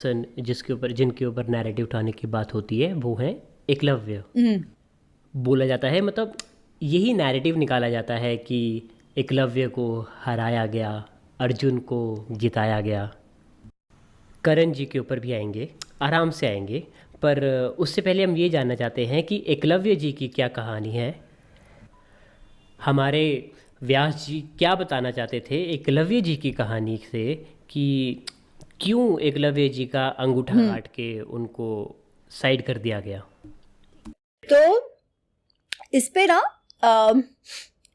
जिनके ऊपर नैरेटिव उठाने की बात होती है वो है एकलव्य। बोला जाता है, मतलब यही नैरेटिव निकाला जाता है कि एकलव्य को हराया गया, अर्जुन को जिताया गया। करण जी के ऊपर भी आएंगे, आराम से आएंगे, पर उससे पहले हम ये जानना चाहते हैं कि एकलव्य जी की क्या कहानी है। हमारे व्यास जी क्या बताना चाहते थे एकलव्य जी की कहानी से कि क्यों एकलव्य जी का अंगूठा काट के उनको साइड कर दिया गया। तो इस पे ना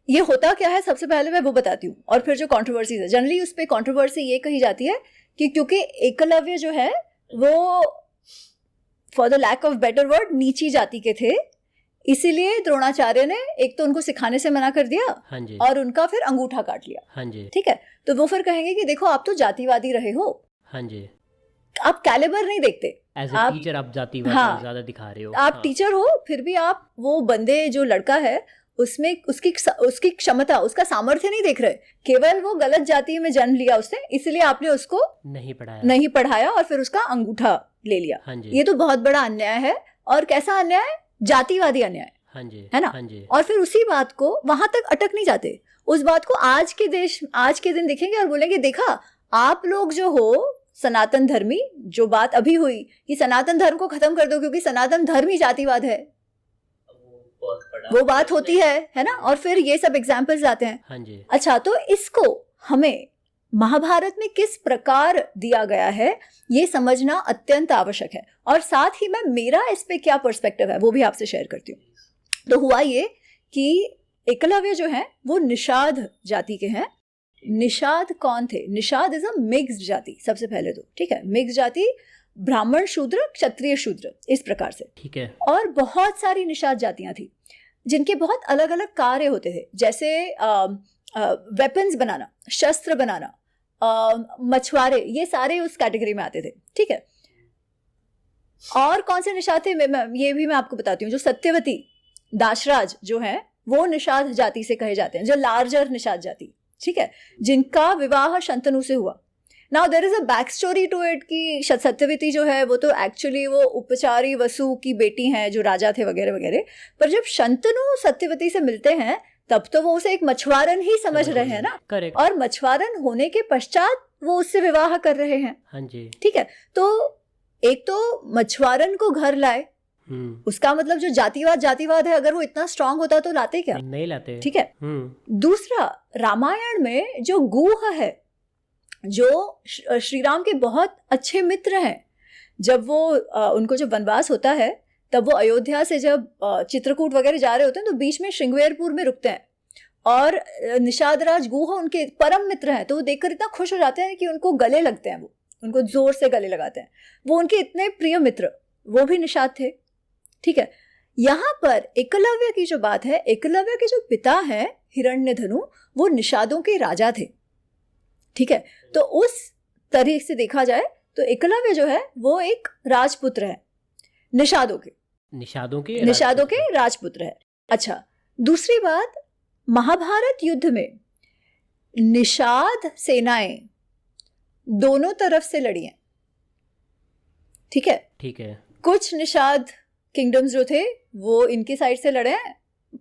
ये होता क्या है, सबसे पहले मैं वो बताती हूँ और फिर जो कंट्रोवर्सीज है। जनरली उस पे कंट्रोवर्सी ये कही जाती है कि क्योंकि एकलव्य जो है वो for the lack of better word नीची जाति के थे, इसीलिए द्रोणाचार्य ने एक तो उनको सिखाने से मना कर दिया, हाँ जी, और उनका फिर अंगूठा काट लिया। हाँ जी, ठीक है, तो वो फिर कहेंगे कि देखो आप तो जातिवादी रहे हो, हाँ जी, आप कैलिबर नहीं देखते, एज ए टीचर आप जातिवाद ज्यादा दिखा रहे हो। आप टीचर हो फिर भी आप वो बंदे जो लड़का है उसमें उसकी क्षमता, उसका सामर्थ्य नहीं देख रहे। केवल वो गलत जाति में जन्म लिया उसने, इसलिए आपने उसको नहीं पढ़ाया और फिर उसका अंगूठा ले लिया। हाँ जी, ये तो बहुत बड़ा अन्याय है। और कैसा अन्याय? जातिवादी अन्याय। हाँ जी, है ना? हाँ जी। और फिर उसी बात को वहां तक अटक नहीं जाते, उस बात को आज के दिन देखेंगे और बोलेंगे देखा आप लोग जो हो सनातन धर्मी, जो बात अभी हुई कि सनातन धर्म को खत्म कर दो क्योंकि सनातन धर्म ही जातिवाद है, वो बात होती है ना? और फिर ये सब एग्जाम्पल्स आते हैं। हाँ जी। अच्छा, तो इसको हमें महाभारत में किस प्रकार दिया गया है ये समझना अत्यंत आवश्यक है, और साथ ही मैं मेरा इस पे क्या पर्सपेक्टिव है वो भी आपसे शेयर करती हूँ। तो हुआ ये कि एकलव्य जो है वो निषाद जाति के हैं। निषाद कौन थे? निषाद इज अ मिक्स्ड जाति, सबसे पहले तो ठीक है, मिक्स्ड जाति, ब्राह्मण शूद्र, क्षत्रिय शूद्र, इस प्रकार से। ठीक है। और बहुत सारी निषाद जातियां थी जिनके बहुत अलग अलग कार्य होते थे, जैसे वेपन्स बनाना, शस्त्र बनाना, मछुआरे, ये सारे उस कैटेगरी में आते थे। ठीक है। और कौन से निषाद थे ये भी मैं आपको बताती हूँ। जो सत्यवती, दाशराज जो है वो निषाद जाति से कहे जाते हैं, जो लार्जर निषाद जाति। ठीक है, जिनका विवाह शंतनु से हुआ। Now there is a back story to it कि सत्यवती जो है वो तो एक्चुअली वो उपचारी वसु की बेटी हैं जो राजा थे वगैरह वगैरह, पर जब शंतनु सत्यवती से मिलते हैं तब तो वो उसे एक मछुआरन ही समझ रहे हैं ना। करेक्ट। और मछुआरन होने के पश्चात वो उससे विवाह कर रहे हैं। हाँ जी। ठीक है, तो एक तो मछुआरन को घर लाए, उसका मतलब जो जातिवाद है अगर वो इतना स्ट्रांग होता तो लाते क्या? नहीं लाते। ठीक है। दूसरा, रामायण में जो गुह है, जो श्री राम के बहुत अच्छे मित्र हैं, जब वो उनको जब वनवास होता है तब वो अयोध्या से जब चित्रकूट वगैरह जा रहे होते हैं तो बीच में श्रृंगवेरपुर में रुकते हैं, और निषादराज गुह उनके परम मित्र हैं, तो वो देखकर इतना खुश हो जाते हैं कि उनको गले लगते हैं, वो उनको जोर से गले लगाते हैं। वो उनके इतने प्रिय मित्र, वो भी निषाद थे। ठीक है। यहाँ पर एकलव्य की जो बात है, एकलव्य के जो पिता है हिरण्यधनु, वो निषादों के राजा थे। ठीक है, तो उस तरह से देखा जाए तो एकलव्य जो है वो एक राजपुत्र है, निषादों के राजपुत्र है। अच्छा, दूसरी बात, महाभारत युद्ध में निषाद सेनाएं दोनों तरफ से लड़ी हैं। ठीक है, ठीक है। कुछ निषाद किंगडम्स जो थे वो इनके साइड से लड़े हैं,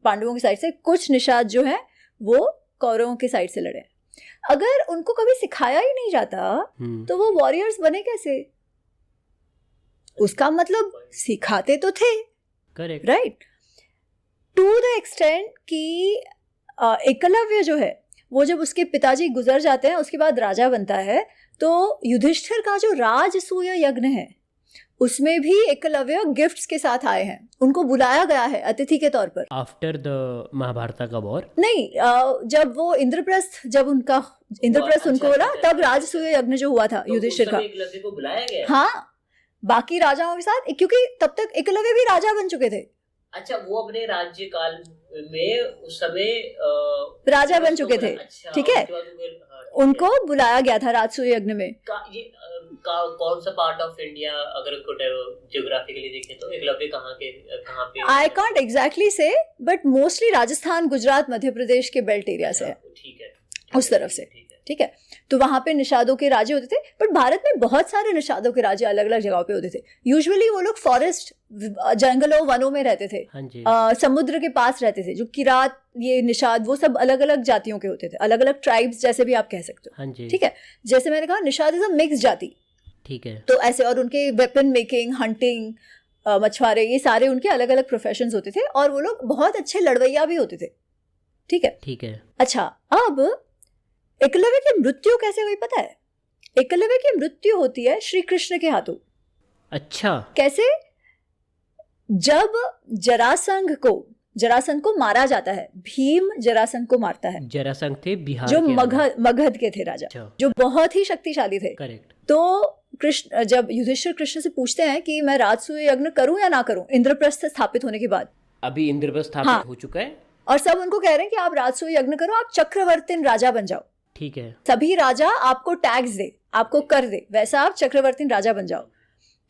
पांडवों की साइड से, कुछ निषाद जो है वो कौरवों की साइड से लड़े हैं। अगर उनको कभी सिखाया ही नहीं जाता तो वो वॉरियर्स बने कैसे? उसका मतलब सिखाते तो थे। Correct, right, to the extent कि एकलव्य जो है वो जब उसके पिताजी गुजर जाते हैं उसके बाद राजा बनता है, तो युधिष्ठिर का जो राजसूय यज्ञ है उसमें भी एकलव्य गिफ्ट्स के साथ आए हैं, उनको बुलाया गया है अतिथि के तौर पर। आफ्टर द महाभारत का वॉर नहीं, जब वो इंद्रप्रस्थ उनको बोला तब राजसूय यज्ञ जो हुआ था तो युधिष्ठिर का, एकलव्य को बुलाया गया। हाँ, बाकी राजाओं के साथ, क्योंकि तब तक एकलव्य भी राजा बन चुके थे। अच्छा, वो अपने राज्य काल में उस समय राजा बन चुके थे। अच्छा, ठीक है, उनको बुलाया गया था राजसूय यज्ञ में। कौन सा पार्ट ऑफ इंडिया अगर उसको ज्योग्राफिकली देखें तो एकलव्य कहाँ पे? आई कांट एग्जैक्टली से, बट मोस्टली राजस्थान, गुजरात, मध्य प्रदेश के बेल्ट एरिया से है। ठीक है, उस तरफ से। ठीक है। ठीक है। तो वहां पे निषादों के राज्य होते थे, बट भारत में बहुत सारे निषादों के राज्य अलग अलग जगहों पे होते थे। यूजुअली वो लोग फॉरेस्ट, जंगलों, वनों में रहते थे, हाँ जी, समुद्र के पास रहते थे। जो किरात, ये निषाद, वो सब अलग अलग जातियों के होते थे, अलग अलग ट्राइब्स जैसे भी आप कह सकते हो। हाँ जी, ठीक है, जैसे मैंने कहा निषाद इज अ मिक्स जाति। ठीक है, तो ऐसे, और उनके वेपन मेकिंग, हंटिंग, मछुआरे, ये सारे उनके अलग अलग प्रोफेशंस होते थे, और वो लोग बहुत अच्छे लड़वैया भी होते थे। ठीक है, ठीक है। अच्छा, अब एकलव्य की मृत्यु कैसे हुई पता है? एकलव्य की मृत्यु होती है श्री कृष्ण के हाथों। अच्छा, कैसे? जब जरासंध को मारा जाता है, भीम जरासंध को मारता है, जरासंध थे बिहार जो के मगध के थे राजा, अच्छा, जो बहुत ही शक्तिशाली थे। करेक्ट। तो कृष्ण, जब युधिष्ठिर कृष्ण से पूछते हैं कि मैं राजसूय यज्ञ करूं या ना करूं, इंद्रप्रस्थ स्थापित होने के बाद, अभी इंद्रप्रस्थ स्थापित हाँ, हो चुका है, और सब उनको कह रहे हैं कि आप राजसूय यज्ञ करो, आप चक्रवर्ती राजा बन जाओ। ठीक है, सभी राजा आपको टैक्स दे, आपको कर दे, वैसा आप चक्रवर्ती राजा बन जाओ।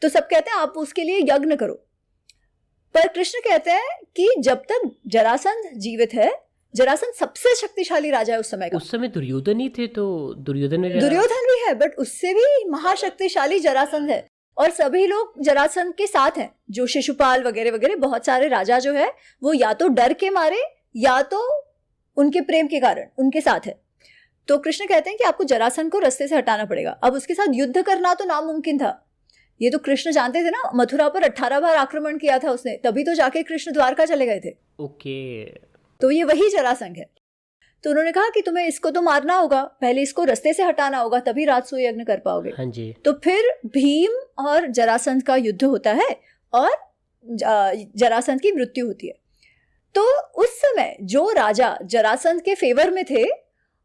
तो सब कहते हैं आप उसके लिए यज्ञ करो। पर कृष्ण कहते हैं कि जब तक जरासंध जीवित है, जरासंध सबसे शक्तिशाली राजा है उस समय का। उस समय दुर्योधन ही थे, तो दुर्योधन भी है, बट उससे भी महाशक्तिशाली जरासंध है, और सभी लोग जरासंध के साथ हैं। जो शिशुपाल वगैरह वगैरह बहुत सारे राजा जो है, वो या तो डर के मारे या तो उनके प्रेम के कारण उनके साथ है। तो कृष्ण कहते हैं कि आपको जरासंध को रास्ते से हटाना पड़ेगा। अब उसके साथ युद्ध करना तो नामुमकिन था। ये तो कृष्ण जानते थे ना, मथुरा पर 18 बार आक्रमण किया था उसने, तभी तो जाके कृष्ण द्वारका चले गए थे। ओके, तो ये वही जरासंध है। तो उन्होंने कहा कि तुम्हें इसको तो मारना होगा, पहले इसको रास्ते से हटाना होगा, तभी राजसूय यज्ञ कर पाओगे। हाँ जी, तो फिर भीम और जरासंध का युद्ध होता है, और जरासंध की मृत्यु होती है। तो उस समय जो राजा जरासंध के फेवर में थे,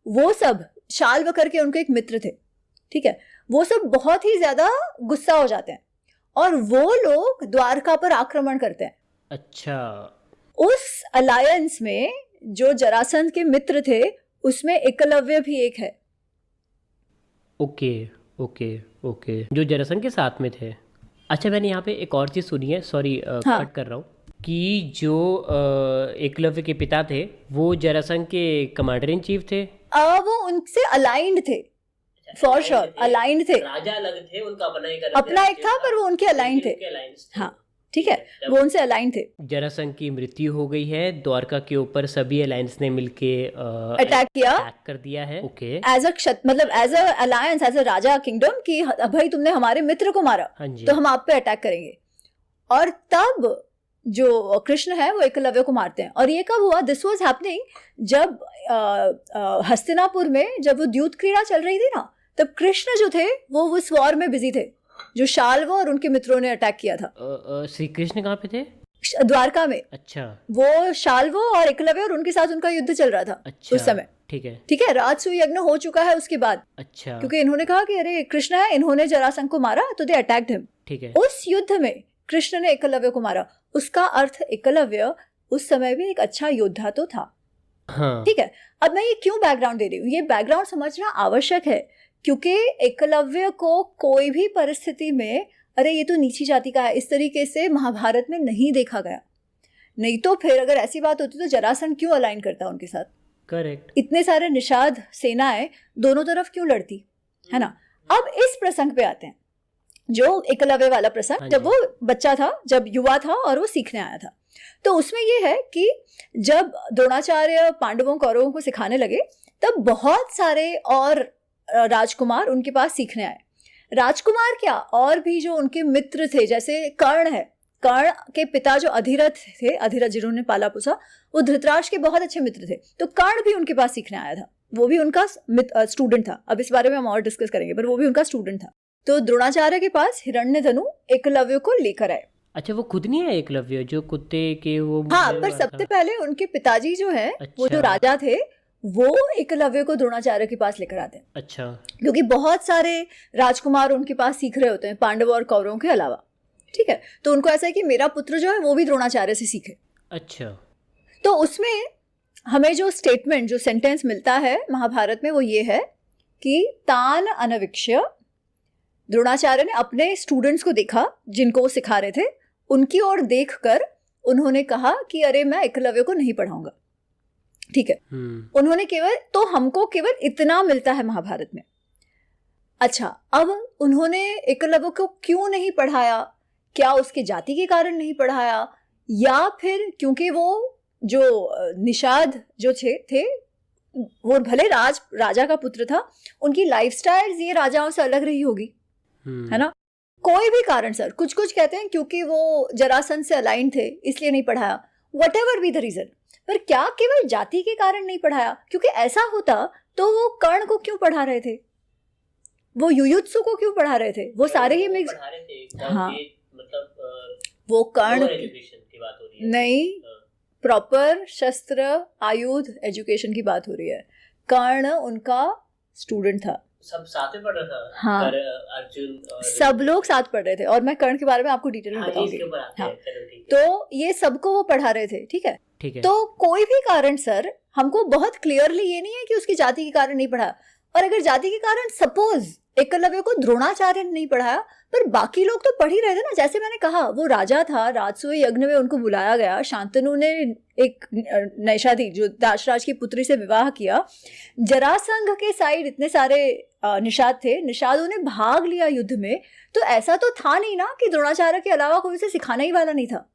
वो सब, शाल्व करके उनके एक मित्र थे, ठीक है, वो सब बहुत ही ज्यादा गुस्सा हो जाते हैं, और वो लोग द्वारका पर आक्रमण करते हैं। अच्छा, उस अलायंस में जो जरासंध के मित्र थे, उसमें एकलव्य भी एक है। ओके, ओके, ओके, जो जरासंध के साथ में थे। अच्छा, मैंने यहाँ पे एक और चीज़ सुनी है, सॉरी हाँ। कट कर रहा हूँ, कि जो एकलव्य के पिता थे वो जरासंध के कमांडर इन चीफ थे। वो उनसे अलाइंड थे, फॉर श्योर अलाइंड थे। राजा अलग थे, उनका अपना एक था, पर वो उनके अलाइंड थे। हाँ, ठीक है, वो उनसे अलाइन थे। जरासंध की मृत्यु हो गई है, द्वारका के ऊपर सभी अलायंस ने मिलके अटैक कर दिया है। Okay, as a alliance, as a raja kingdom, कि भाई तुमने हमारे मित्र को मारा, हाँ जी, तो हम आप पे अटैक करेंगे। और तब जो कृष्ण है वो एकलव्य को मारते हैं। और ये कब हुआ? दिस वाज हैपनिंग जब हस्तिनापुर में जब वो द्यूत क्रीड़ा चल रही थी ना, तब कृष्ण जो थे वो उस वॉर में बिजी थे, जो शाल्व और उनके मित्रों ने अटैक किया था। श्री कृष्ण कहाँ पे थे? द्वारका में। अच्छा, वो शाल्व और एकलव्य और उनके साथ उनका युद्ध चल रहा था। अच्छा, उस समय। ठीक है, ठीक है, राजसूय यज्ञ हो चुका है उसके बाद। अच्छा, क्योंकि इन्होंने कहा कि अरे कृष्ण है, इन्होंने जरासंध को मारा, तो दे अटैक्ड हिम। ठीक है, उस युद्ध में कृष्ण ने एकलव्य को मारा। उसका अर्थ एकलव्य उस समय भी एक अच्छा योद्धा तो था। हाँ, ठीक है, अब मैं ये क्यों बैकग्राउंड दे रही हूँ? ये बैकग्राउंड समझना आवश्यक है, क्योंकि एकलव्य को कोई भी परिस्थिति में अरे ये तो नीची जाति का है, इस तरीके से महाभारत में नहीं देखा गया। नहीं तो फिर अगर ऐसी बात होती तो जरासंध क्यों अलाइन करता उनके साथ? करेक्ट, इतने सारे निषाद सेनाएं दोनों तरफ क्यों लड़ती, है ना? अब इस प्रसंग पे आते हैं, जो एकलव्य वाला प्रसंग। हाँ जब जी। वो बच्चा था, जब युवा था और वो सीखने आया था, तो उसमें ये है कि जब द्रोणाचार्य पांडवों कौरवों को सिखाने लगे, तब बहुत सारे और राजकुमार उनके पास सीखने आए। राजकुमार क्या, और भी जो उनके मित्र थे, जैसे कर्ण है, कर्ण के पिता जो अधिरथ थे, अधिरथ जिन्होंने पाला पोसा, वो धृतराष्ट्र के बहुत अच्छे मित्र थे। तो कर्ण भी उनके पास सीखने आया था, वो भी उनका स्टूडेंट था। अब इस बारे में हम और डिस्कस करेंगे, पर वो भी उनका स्टूडेंट था। तो द्रोणाचार्य के पास हिरण्यधनु एकलव्य को लेकर आए। अच्छा, वो खुद नहीं है एकलव्य, जो कुत्ते के वो हाँ, पर सबसे पहले उनके पिताजी जो है, वो जो अच्छा। राजा थे, वो एकलव्य को द्रोणाचार्य के पास लेकर आते हैं। अच्छा, क्योंकि बहुत सारे राजकुमार उनके पास सीख रहे होते हैं, पांडव और कौरवों के अलावा। ठीक है, तो उनको ऐसा है कि मेरा पुत्र जो है वो भी द्रोणाचार्य से सीखे। अच्छा, तो उसमें हमें जो स्टेटमेंट, जो सेंटेंस मिलता है महाभारत में, वो ये है कि तान अनविक्ष्य, द्रोणाचार्य ने अपने स्टूडेंट्स को देखा जिनको वो सिखा रहे थे, उनकी ओर देखकर उन्होंने कहा कि अरे मैं एकलव्य को नहीं पढ़ाऊंगा। ठीक है, उन्होंने केवल, तो हमको केवल इतना मिलता है महाभारत में। अच्छा, अब उन्होंने एकलव्य को क्यों नहीं पढ़ाया? क्या उसके जाति के कारण नहीं पढ़ाया, या फिर क्योंकि वो जो निषाद जो थे वो भले राजा का पुत्र था, उनकी लाइफस्टाइल ये राजाओं से अलग रही होगी, है ना? कोई भी कारण सर, कुछ कुछ कहते हैं क्योंकि वो जरासंध से अलाइन थे इसलिए नहीं पढ़ाया, व्हाटएवर बी द रीजन, पर क्या केवल जाति के कारण नहीं पढ़ाया? क्योंकि ऐसा होता तो वो कर्ण को क्यों पढ़ा रहे थे, वो युयुत्सु को क्यों पढ़ा रहे थे? वो सारे ही मिक्स, हाँ मतलब वो कर्ण की बात हो रही है, नहीं प्रॉपर शस्त्र आयुध एजुकेशन की बात हो रही है। कर्ण उनका स्टूडेंट था, सब साथ में पढ़ रहा था, हाँ अर्जुन और सब लोग साथ पढ़ रहे थे, और मैं कर्ण के बारे में आपको डिटेल में बताऊंगी। हाँ, तो ये सबको वो पढ़ा रहे थे, ठीक है। तो कोई भी कारण सर, हमको बहुत क्लियरली ये नहीं है कि उसकी जाति के कारण नहीं पढ़ा, और अगर जाति के कारण सपोज एकलव्य को द्रोणाचार्य ने नहीं पढ़ाया, पर बाकी लोग तो पढ़ ही रहे थे ना। जैसे मैंने कहा, वो राजा था, राजसूय यज्ञ में उनको बुलाया गया, शांतनु ने एक नैषादी जो दाशराज की पुत्री से विवाह किया, जरासंघ के साइड इतने सारे निषाद थे, निषादों ने भाग लिया युद्ध में, तो ऐसा तो था नहीं ना कि द्रोणाचार्य के अलावा कोई उसे सिखाने ही वाला नहीं था।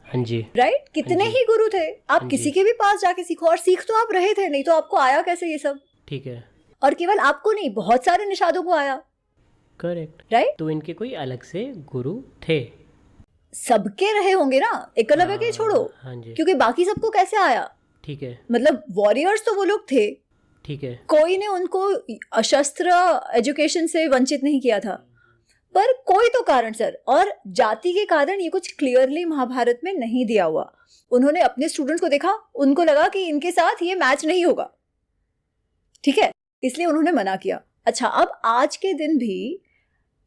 हाँ जी, राइट, कितने ही गुरु थे, आप किसी के भी पास जाके सीखो, और सीख तो आप रहे थे, नहीं तो आपको आया कैसे ये सब? ठीक है, और केवल आपको नहीं, बहुत सारे निषादों को आया। Correct, right. तो इनके कोई अलग से गुरु थे? सबके रहे होंगे ना, एकलव्य के छोड़ो। हाँ जी, क्योंकि बाकी सबको कैसे आया? ठीक है, मतलब वॉरियर्स तो वो लोग थे, ठीक है, कोई ने उनको अशस्त्र एजुकेशन से वंचित नहीं किया था, पर कोई तो कारण सर, और जाति के कारण ये कुछ क्लियरली महाभारत में नहीं दिया हुआ। उन्होंने अपने स्टूडेंट्स को देखा, उनको लगा कि इनके साथ ये मैच नहीं होगा, ठीक है, इसलिए उन्होंने मना किया। अच्छा, अब आज के दिन भी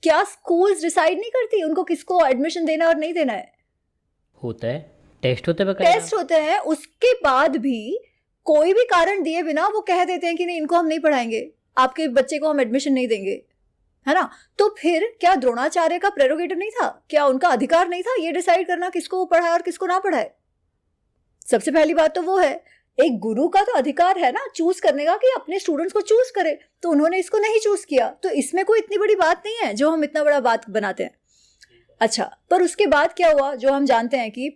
क्या स्कूल्स डिसाइड नहीं करती उनको किसको एडमिशन देना और नहीं देना है? होता है, टेस्ट होते हैं, टेस्ट होते हैं, उसके बाद भी कोई भी कारण दिए बिना वो कह देते हैं कि नहीं, इनको हम नहीं पढ़ाएंगे, आपके बच्चे को हम एडमिशन नहीं देंगे, है ना? तो फिर क्या द्रोणाचार्य का प्रेरोगेटिव नहीं था? क्या उनका अधिकार नहीं था ये डिसाइड करना किसको पढ़ाए और किसको ना पढ़ाए? सबसे पहली बात तो वो है, एक गुरु का तो अधिकार है ना चूज करने का, कि अपने स्टूडेंट्स को चूज करे, तो उन्होंने इसको नहीं चूज किया, तो इसमें कोई इतनी बड़ी बात नहीं है जो हम इतना बड़ा बात बनाते हैं। अच्छा, पर उसके बाद क्या हुआ, जो हम जानते हैं कि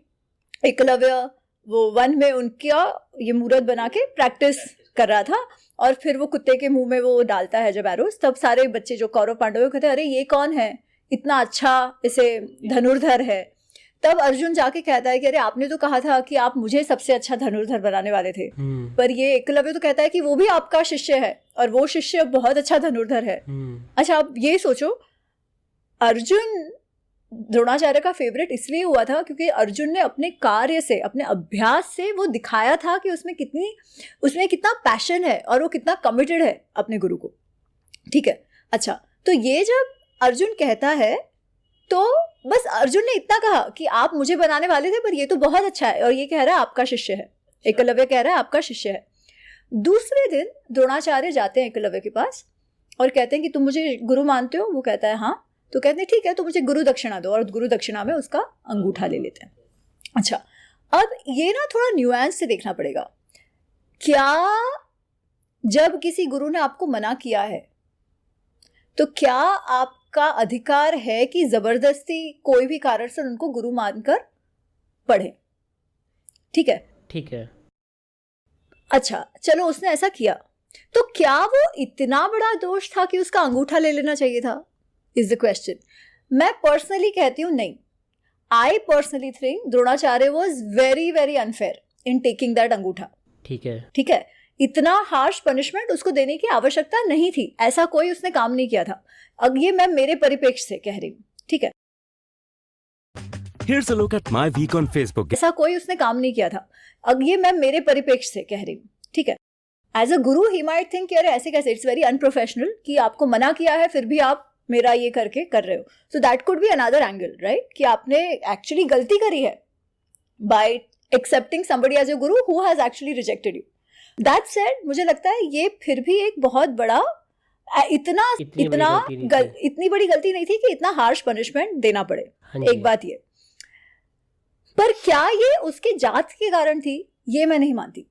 एकलव्य वो वन में उनका ये मूर्त बना के प्रैक्टिस कर रहा था, और फिर वो कुत्ते के मुंह में वो डालता है जब एरोस, तब सारे बच्चे जो कौरव पांडव कहते हैं, अरे ये कौन है, इतना अच्छा इसे धनुर्धर है। तब अर्जुन जाके कहता है कि अरे आपने तो कहा था कि आप मुझे सबसे अच्छा धनुर्धर बनाने वाले थे, पर ये एकलव्य तो कहता है कि वो भी आपका शिष्य है, और वो शिष्य बहुत अच्छा धनुर्धर है। अच्छा, आप ये सोचो, अर्जुन द्रोणाचार्य का फेवरेट इसलिए हुआ था क्योंकि अर्जुन ने अपने कार्य से, अपने अभ्यास से वो दिखाया था कि उसमें कितना पैशन है और वो कितना कमिटेड है अपने गुरु को, ठीक है। अच्छा, तो ये जब अर्जुन कहता है, तो बस अर्जुन ने इतना कहा कि आप मुझे बनाने वाले थे, पर ये तो बहुत अच्छा है, और ये कह रहा है आपका शिष्य है, एकलव्य कह रहा है आपका शिष्य है। दूसरे दिन द्रोणाचार्य जाते हैं एकलव्य के पास और कहते हैं कि तुम मुझे गुरु मानते हो? वो कहता है हाँ। तो कहते हैं ठीक है, तो मुझे गुरु दक्षिणा दो, और गुरु दक्षिणा में उसका अंगूठा ले लेते हैं। अच्छा, अब ये ना थोड़ा न्यूएंस से देखना पड़ेगा। क्या जब किसी गुरु ने आपको मना किया है, तो क्या आपका अधिकार है कि जबरदस्ती कोई भी कारण से उनको गुरु मानकर पढ़े? ठीक है, ठीक है। अच्छा, चलो उसने ऐसा किया, तो क्या वो इतना बड़ा दोष था कि उसका अंगूठा ले लेना चाहिए था? Is the question. मैं पर्सनली कहती हूँ नहीं। I personally think Dronacharya was very very unfair in taking that अंगूठा। ठीक है, ठीक है, इतना हार्श पनिशमेंट उसको देने की आवश्यकता नहीं थी, ऐसा कोई उसने काम नहीं किया था। अब ये मैं मेरे परिप्रेक्ष्य से कह रही हूँ, ठीक है। Here's a look at my week on Facebook. ऐसा कोई उसने काम नहीं किया था। अब ये मैं मेरे परिप्रेक्ष्य से कह रही हूँ, ठीक है। As a Guru he might think अरे ऐसे कैसे, इट्स वेरी अनप्रोफेशनल कि आपको मना किया है फिर भी आप मेरा ये करके कर रहे हो। So that could be another angle, right, कि आपने एक्चुअली गलती करी है by accepting somebody as a guru who has actually rejected you. That said, मुझे लगता है ये फिर भी एक बहुत बड़ा इतनी बड़ी गलती नहीं थी कि इतना हार्श पनिशमेंट देना पड़े। एक बात ये, पर क्या ये उसके जात के कारण थी? ये मैं नहीं मानती,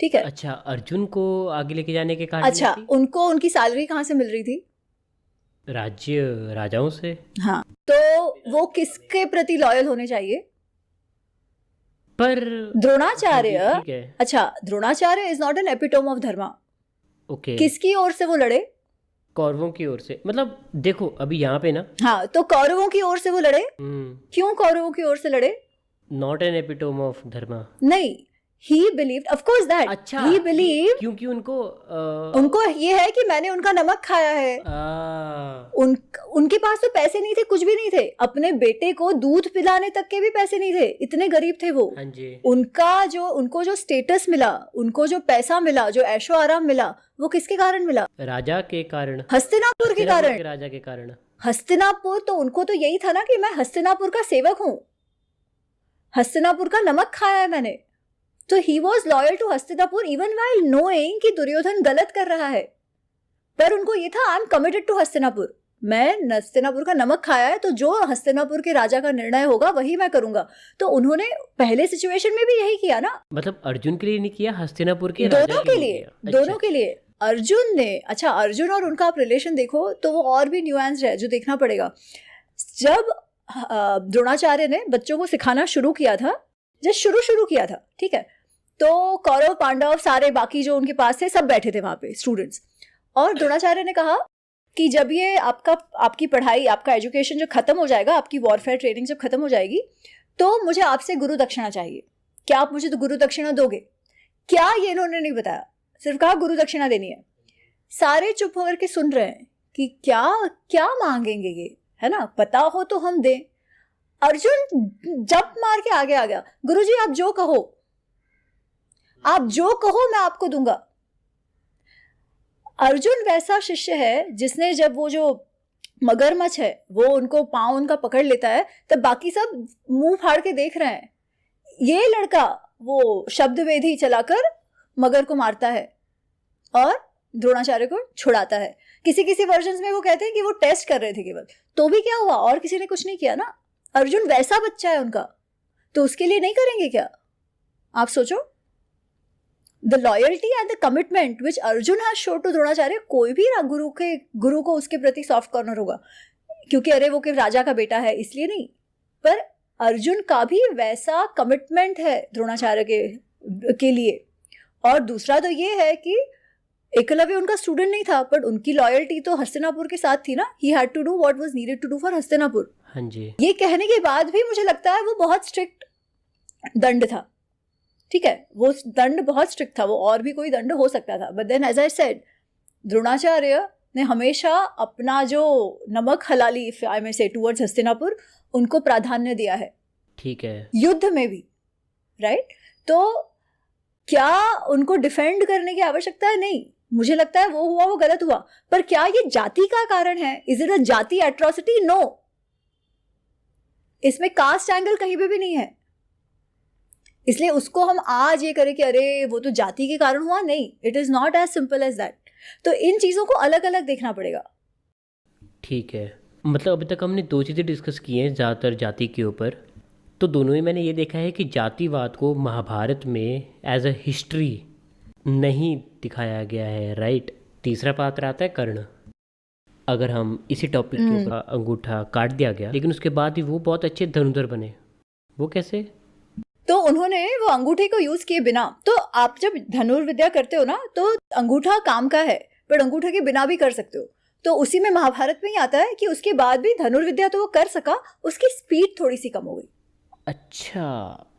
ठीक है। अच्छा, अर्जुन को आगे लेके जाने के कारण अच्छा, थी? उनको उनकी सैलरी कहाँ से मिल रही थी? राज्य राजाओं से। हाँ, तो वो किसके प्रति लॉयल होने चाहिए? पर द्रोणाचार्य। ठीक है, अच्छा, Dronacharya is not an epitome of Dharma. Okay. किसकी ओर से वो लड़े? कौरवों की ओर से। मतलब देखो अभी यहाँ पे ना, हाँ, तो कौरवों की ओर से वो लड़े। क्यों कौरवों की ओर से लड़े? नॉट एन एपिटोम ऑफ धर्मा। नहीं, he believed, of course that अच्छा, he believed, क्योंकि उनको उनको ये है कि मैंने उनका नमक खाया है। उनके पास तो पैसे नहीं थे, कुछ भी नहीं थे, अपने बेटे को दूध पिलाने तक के भी पैसे नहीं थे, इतने गरीब थे वो। हाँ जी। उनको जो स्टेटस मिला, उनको जो पैसा मिला, जो ऐशो आराम मिला, वो किसके कारण मिला? राजा के कारण, हस्तिनापुर के कारण, राजा के कारण। हस्तिनापुर, तो उनको तो यही था ना कि मैं हस्तिनापुर का सेवक हूँ, हस्तिनापुर का नमक खाया है मैंने। तो he was loyal to Hastinapur even while knowing कि दुर्योधन गलत कर रहा है, पर उनको ये था I am committed to Hastinapur, मैं हस्तिनापुर का नमक खाया है, तो जो हस्तिनापुर के राजा का निर्णय होगा वही मैं करूंगा। तो उन्होंने पहले सिचुएशन में भी यही किया ना। मतलब अर्जुन के लिए नहीं किया, हस्तिनापुर के दोनों के लिए, दोनों के लिए। अर्जुन ने, अच्छा, अर्जुन और उनका आप रिलेशन देखो तो वो और भी न्यूएंस्ड है, जो देखना पड़ेगा। जब द्रोणाचार्य ने बच्चों को सिखाना शुरू किया था, जब शुरू किया था, ठीक है, तो कौरव पांडव सारे बाकी जो उनके पास थे सब बैठे थे वहां पे, स्टूडेंट्स, और द्रोणाचार्य ने कहा कि जब ये आपकी पढ़ाई, आपका एजुकेशन जो खत्म हो जाएगा, आपकी वॉरफेयर ट्रेनिंग जब खत्म हो जाएगी, तो मुझे आपसे गुरु दक्षिणा चाहिए। क्या आप मुझे तो गुरु दक्षिणा दोगे? क्या ये इन्होंने नहीं बताया, सिर्फ कहा गुरु दक्षिणा देनी है। सारे चुप होकर के सुन रहे हैं कि क्या क्या मांगेंगे ये, है ना, पता हो तो हम दें। अर्जुन जंप मार के आगे आ गया, गुरुजी आप जो कहो, आप जो कहो मैं आपको दूंगा। अर्जुन वैसा शिष्य है जिसने, जब वो जो मगरमच्छ है वो उनको पांव उनका पकड़ लेता है, तब बाकी सब मुंह फाड़ के देख रहे हैं। ये लड़का वो शब्द वेदी चलाकर मगर को मारता है और द्रोणाचार्य को छुड़ाता है। किसी वर्जन्स में वो कहते हैं कि वो टेस्ट कर रहे थे केवल, तो भी क्या हुआ, और किसी ने कुछ नहीं किया ना। अर्जुन वैसा बच्चा है उनका, तो उसके लिए नहीं करेंगे क्या? आप सोचो, the loyalty and the commitment which Arjun has showed to Dronacharya, कोई भी गुरु को उसके प्रति सॉफ्ट कॉर्नर होगा, क्योंकि अरे वो कि राजा का बेटा है इसलिए नहीं, पर अर्जुन का भी वैसा कमिटमेंट है द्रोणाचार्य के लिए। और दूसरा तो ये है कि एकलव्य उनका स्टूडेंट नहीं था, पर उनकी लॉयल्टी तो हस्तिनापुर के साथ थी ना। He had to do what was needed to do for Hastinapur. हाँ जी। ये कहने के बाद भी मुझे लगता है वो बहुत स्ट्रिक्ट दंड था, ठीक है, वो दंड बहुत स्ट्रिक्ट था, वो और भी कोई दंड हो सकता था। But then as I said, Dronacharya ने हमेशा अपना जो नमक हलाली, इफ आई मे से, टुवर्ड्स हस्तिनापुर, उनको प्राधान्य दिया है, ठीक है, युद्ध में भी, राइट। तो क्या उनको डिफेंड करने की आवश्यकता है? नहीं, मुझे लगता है वो हुआ वो गलत हुआ, पर क्या ये जाति का कारण है? इज इट अ जाति एट्रोसिटी? नो, इसमें कास्ट एंगल कहीं पे भी नहीं है, इसलिए उसको हम आज ये करें कि अरे वो तो जाति के कारण हुआ, नहीं, it is not as simple as that. तो इन चीजों को अलग अलग देखना पड़ेगा। ठीक है, मतलब अभी तक हमने दो चीज़ें डिस्कस की हैं ज़्यादातर जाति के ऊपर, तो दोनों ही मैंने ये देखा है कि जातिवाद को महाभारत में एज अ हिस्ट्री नहीं दिखाया गया है, राइट। तीसरा पात्र आता है कर्ण। अगर हम इसी टॉपिक के ऊपर, अंगूठा काट दिया गया लेकिन उसके बाद ही वो बहुत अच्छे धनुर्धर बने, वो कैसे? तो उन्होंने वो अंगूठे को यूज किए बिना, तो आप जब धनुर्विद्या करते हो ना, तो अंगूठा काम का है, पर अंगूठे के बिना भी कर सकते हो। तो उसी में महाभारत में ही आता है कि उसके बाद भी धनुर्विद्या तो वो कर सका, उसकी स्पीड थोड़ी सी कम हो गई।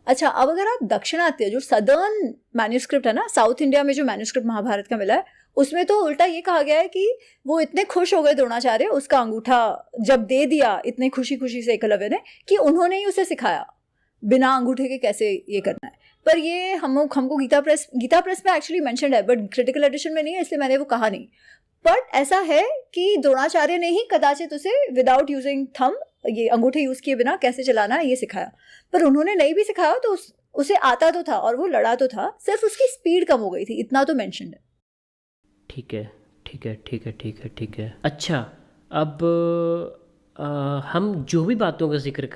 अच्छा, अब अगर आप दक्षिणात्य, जो सदर्न मैन्यूस्क्रिप्ट है ना, साउथ इंडिया में जो मैन्यूस्क्रिप्ट महाभारत का मिला है, उसमें तो उल्टा ये कहा गया है कि वो इतने खुश हो गए द्रोणाचार्य, उसका अंगूठा जब दे दिया इतने खुशी से एकलव्य ने, कि उन्होंने ही उसे सिखाया बिना अंगूठे के कैसे ये करना है। पर ये हमको गीता प्रेस में एक्चुअली मेंशन्ड है, बट क्रिटिकल एडिशन में नहीं है, इसलिए मैंने वो कहा नहीं। बट ऐसा है कि द्रोणाचार्य ने ही कदाचित उसे विदाउट यूजिंग थंब, ये अंगूठे यूज किए बिना कैसे चलाना है ये सिखाया। पर उन्होंने नहीं भी सिखाया तो उसे आता तो था और वो लड़ा तो था, सिर्फ उसकी स्पीड कम हो गई थी, इतना तो मेंशन्ड है। ठीक है। अच्छा, अब हम जो भी बातों का जिक्र